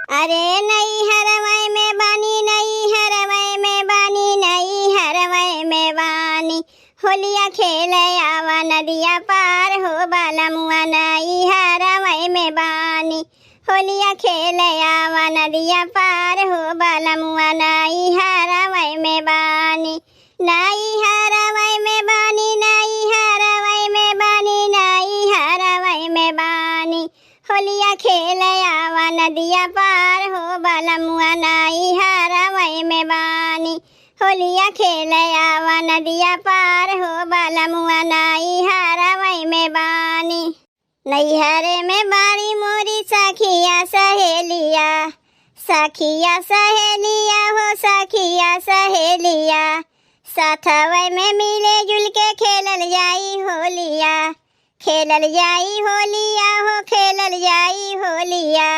अरे नई हरवै में बानी, नई हरवै में बानी, नई हरवै में बानी। होलिया खेले आवा नदिया पार हो बालमुआ, नई हरवै में बानी। होलिया खेले आवा नदिया पार हो बालमुआ, नई हरवै में बानी। नई हरवै में बानी, नई हरवै में बानी, नई हरवै में बानी। होलिया खेले आवा नदिया पार हो बालमुआ, नई हरवै में बानी। होलिया खेले आवा नदिया पार हो बालमुआ, नई हरवै में बानी। नैहरे में बारी मोरी सखिया सहेलिया, सखिया सहेलिया हो सखिया सहेलिया। साथवै में मिले जुल के खेलल जाई होलिया, खेलल जाई होलिया हो खेलल जाई होलिया।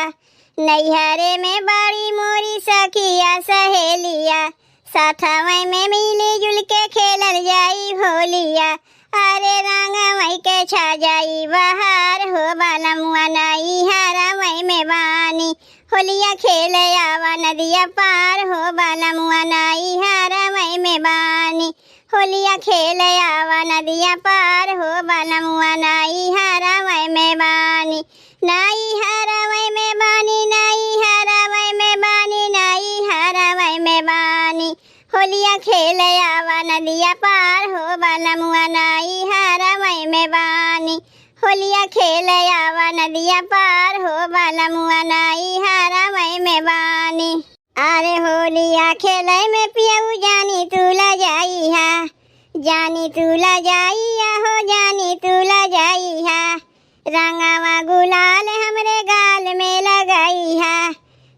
नैहरे में बारी मोरी सखिया सहेलिया, साथवै में मिले जुल के खेलल जाई होलिया। अरे रंगवै के छा जाई बहार हो बालमुआ, नई हरवै में बानी। होलिया खेले आवा नदिया पार हो बालमुआ, नई हरवै में बानी। होलिया खेले आवा नदिया पार हो बालमुआ, नई हरवै में बानी। नई हरवै में बानी, नई हरवै में बानी, नई हरवै में बानी। होलिया खेले आवा नदिया पार हो बालमुआ, नई हरवै में बानी। होलिया खेले आवा नदिया पार हो बालमुआ, नई हरवै में बानी। अरे होलिया खेले में पियऊ जानी तुला जाई हा, जानी तुला जाई हो जानी तुला जाई हा। रंगवा गुलाल हमरे गाल में लगाई हा,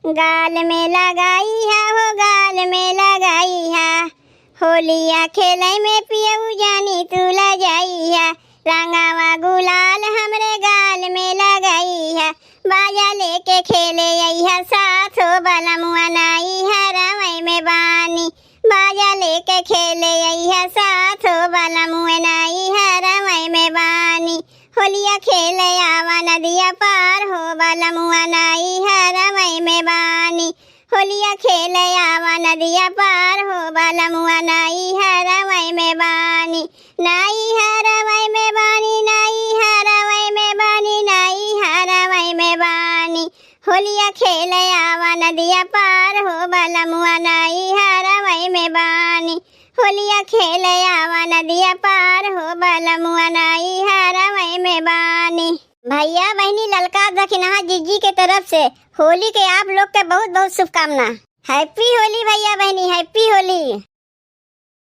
गाल में लगाई हा हो गाल में लगाई हा। होलिया खेले में पियऊ जानी तुला जाई हा, रंगवा गुलाल हमरे गाल में लगाई हा। बाजा लेके खेले अइहा साथ हो बालमुआ, नई हरवै में बानी। बाजा लेके खेले अइहा साथ हो बालमुआ, नई हरवै में बानी। होलिया खेले आवा नदिया पार हो बालमुआ, नई हरवै में बानी। होलिया खेले आवा नदिया पार हो बालमुआ, नई हरवै में बानी। नई हरवै में बानी, नई हरवै में बानी, नई हरवै में बानी। होलिया खेले आवा नदिया पार हो बालमुआ, नई हरवै में बानी। होलिया खेले आवा नदिया पार हो बालमुआ, नई हरवै में बानी। भैया बहनी ललका दखिनहा जीजी के तरफ से होली के आप लोग के बहुत बहुत शुभकामना। हैप्पी होली भैया बहनी, हैप्पी।